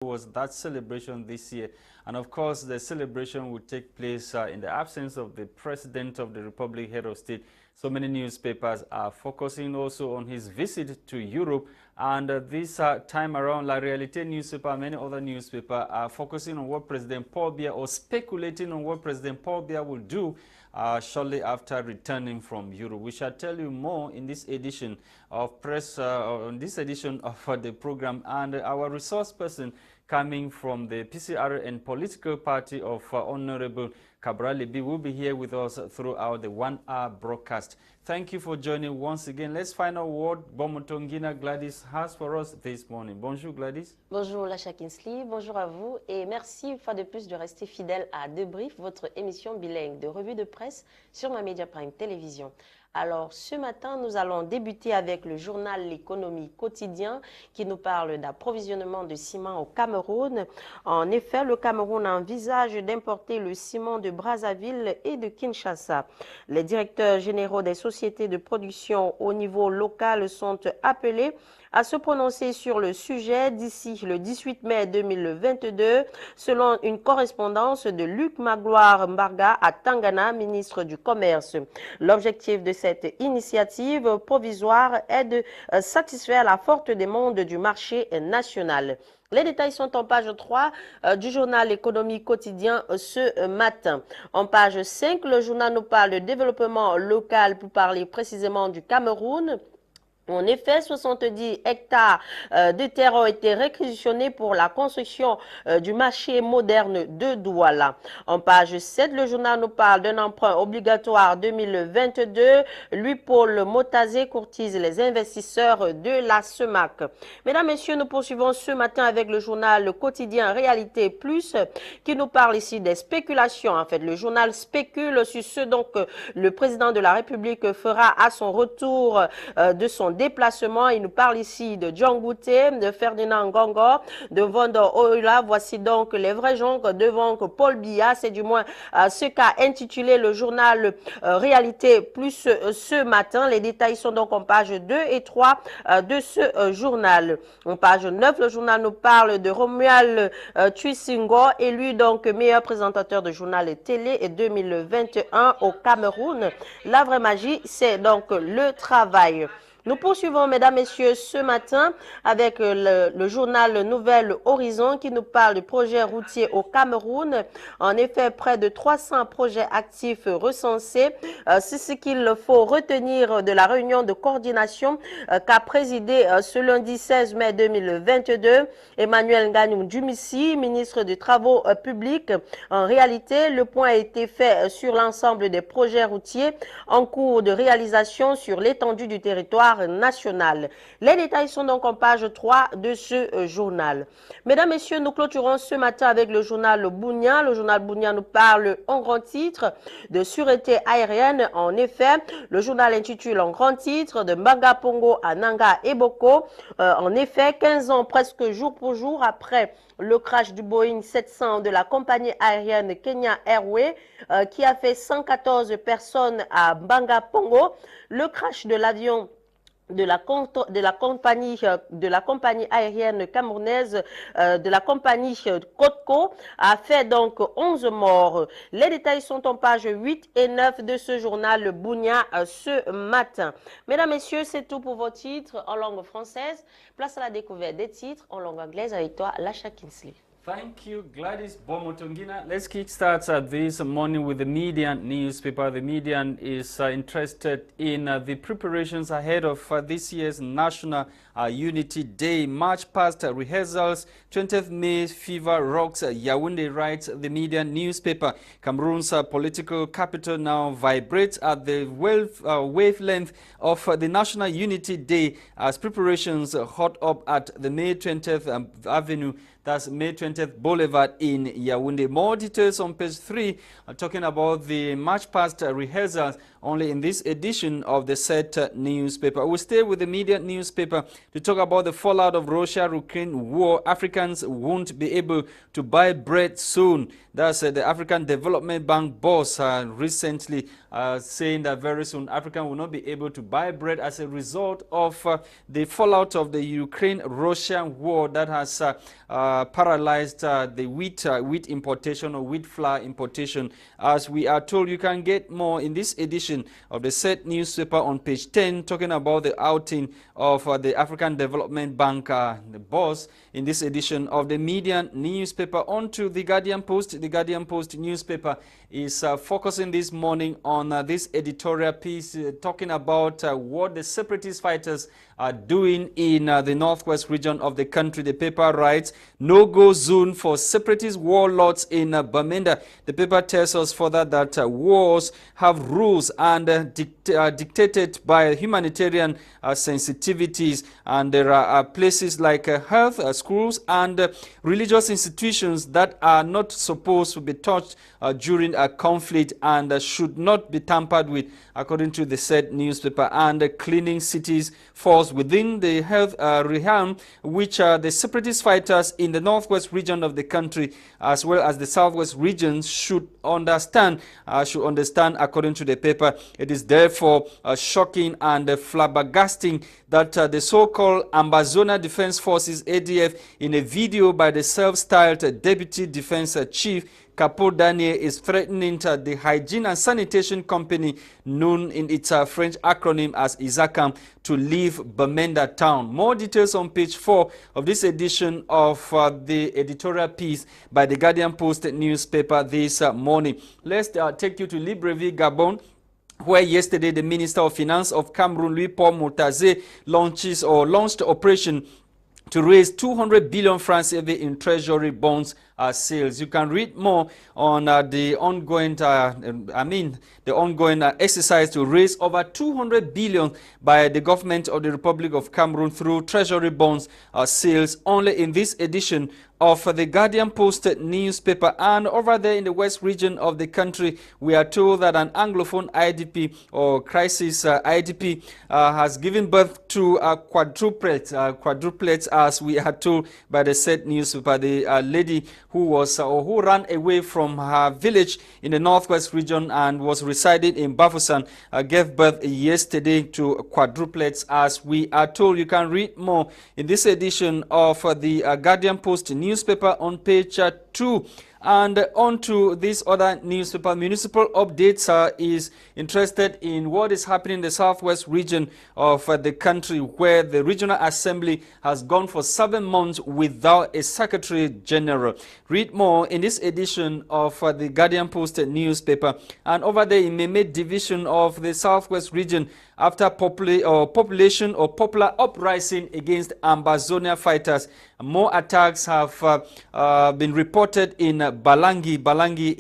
was that celebration this year. And of course, the celebration would take place in the absence of the President of the Republic, head of state. So many newspapers are focusing also on his visit to Europe. And this time around, La Réalité newspaper, many other newspapers are focusing on what President Paul Biya, or speculating on what President Paul Biya will do shortly after returning from Europe. We shall tell you more in this edition of the program. And our resource person coming from the PCR and political party of Honorable Cabral Libi will be here with us throughout the 1 hour broadcast. Thank you for joining once again. Let's find out what Bomotonguina Gwladys has for us this morning. Bonjour Gwladys. Bonjour Lasha, bonjour à vous et merci une fois de plus de rester fidèle à Debrief, votre émission bilingue de revue de presse sur ma Média Prime Télévision. Alors, ce matin, nous allons débuter avec le journal L'économie quotidien qui nous parle d'approvisionnement de ciment au Cameroun. En effet, le Cameroun envisage d'importer le ciment de Brazzaville et de Kinshasa. Les directeurs généraux des sociétés de production au niveau local sont appelés à se prononcer sur le sujet d'ici le 18 mai 2022, selon une correspondance de Luc Magloire Mbarga à Tangana, ministre du Commerce. L'objectif de cette initiative provisoire est de satisfaire la forte demande du marché national. Les détails sont en page 3 du journal Économie quotidien ce matin. En page 5, le journal nous parle de développement local pour parler précisément du Cameroun. En effet, 70 hectares de terre ont été réquisitionnés pour la construction du marché moderne de Douala. En page 7, le journal nous parle d'un emprunt obligatoire 2022. Louis-Paul Motazé courtise les investisseurs de la SEMAC. Mesdames, Messieurs, nous poursuivons ce matin avec le journal quotidien Réalité Plus qui nous parle ici des spéculations. En fait, le journal spécule sur ce dont le président de la République fera à son retour de son déplacement. Il nous parle ici de John Gouté, de Ferdinand Ngongo, de Vondo Oula. Voici donc les vrais gens devant Paul Biya. C'est du moins ce qu'a intitulé le journal Réalité Plus ce matin. Les détails sont donc en page 2 et 3 de ce journal. En page 9, le journal nous parle de Romuald Tuisingo, élu donc meilleur présentateur de journal et télé 2021 au Cameroun. La vraie magie, c'est donc le travail. Nous poursuivons, mesdames, messieurs, ce matin avec le journal Nouvel Horizon qui nous parle du projet routier au Cameroun. En effet, près de 300 projets actifs recensés. C'est ce qu'il faut retenir de la réunion de coordination qu'a présidé ce lundi 16 mai 2022 Emmanuel Nganyou-Dumissi, ministre des Travaux publics. En réalité, le point a été fait sur l'ensemble des projets routiers en cours de réalisation sur l'étendue du territoire national. Les détails sont donc en page 3 de ce journal. Mesdames, Messieurs, nous clôturons ce matin avec le journal Bounia. Le journal Bounia nous parle en grand titre de sûreté aérienne. En effet, le journal intitule en grand titre de Mbaga Pongo à Nanga et Boko. En effet, 15 ans presque jour pour jour après le crash du Boeing 700 de la compagnie aérienne Kenya Airways qui a fait 114 personnes à Mbanga Pongo. Le crash de l'avion de la compagnie aérienne camerounaise de la compagnie Kotko a fait donc 11 morts. Les détails sont en page 8 et 9 de ce journal Bounia ce matin. Mesdames, Messieurs, c'est tout pour vos titres en langue française. Place à la découverte des titres en langue anglaise avec toi, Lasha. Thank you, Gwladys Bomotonguina. Let's kickstart this morning with the Median newspaper. The Median is interested in the preparations ahead of this year's National Unity Day. March past rehearsals, 20th May fever rocks Yaoundé, writes the Median newspaper. Cameroon's political capital now vibrates at the wavelength of the National Unity Day as preparations hot up at the May 20th Avenue. That's May 20th 20th Boulevard in Yaoundé. More details on page 3, talking about the March past rehearsals only in this edition of the set newspaper. We'll stay with the media newspaper to talk about the fallout of Russia-Ukraine war. Africans won't be able to buy bread soon. That's the African Development Bank boss recently saying that very soon Africans will not be able to buy bread as a result of the fallout of the Ukraine-Russian war that has paralyzed the wheat importation or wheat flour importation. As we are told, you can get more in this edition of the set newspaper on page 10, talking about the outing of the African Development Bank the boss in this edition of the media newspaper. On to the Guardian Post. The Guardian Post newspaper is focusing this morning on this editorial piece talking about what the separatist fighters are doing in the northwest region of the country. The paper writes, no-go zone for separatist warlords in Bamenda. The paper tells us further that wars have rules and dictated by humanitarian sensitivities, and there are places like health, schools and religious institutions that are not supposed to be touched during a conflict and should not be tampered with, according to the said newspaper. And cleaning cities falls within the health realm, which the separatist fighters in the northwest region of the country as well as the southwest regions should understand according to the paper. It is therefore shocking and flabbergasting that the so-called Ambazonia Defense Forces ADF, in a video by the self-styled Deputy Defense Chief Capo Daniel, is threatening the hygiene and sanitation company known in its French acronym as ISACAM to leave Bamenda town. More details on page 4 of this edition of the editorial piece by the Guardian Post newspaper this morning. Let's take you to Libreville, Gabon, where yesterday the Minister of Finance of Cameroon, Louis-Paul Moutaze, launched operation to raise 200 billion francs CFA in treasury bonds sales. You can read more on the ongoing exercise to raise over 200 billion by the government of the Republic of Cameroon through treasury bonds sales only in this edition of the Guardian Post newspaper. And over there in the west region of the country, we are told that an Anglophone IDP or crisis IDP has given birth to quadruplets, as we are told by the said newspaper. The lady who ran away from her village in the northwest region and was residing in Bafoussam gave birth yesterday to quadruplets, as we are told. You can read more in this edition of the Guardian Post newspaper on page 2. And on to this other newspaper, Municipal Updates, is interested in what is happening in the southwest region of the country, where the Regional Assembly has gone for 7 months without a Secretary General. Read more in this edition of the Guardian Post newspaper. And over there in Meme division of the southwest region, after population or popular uprising against Ambazonia fighters, more attacks have been reported in Balangi in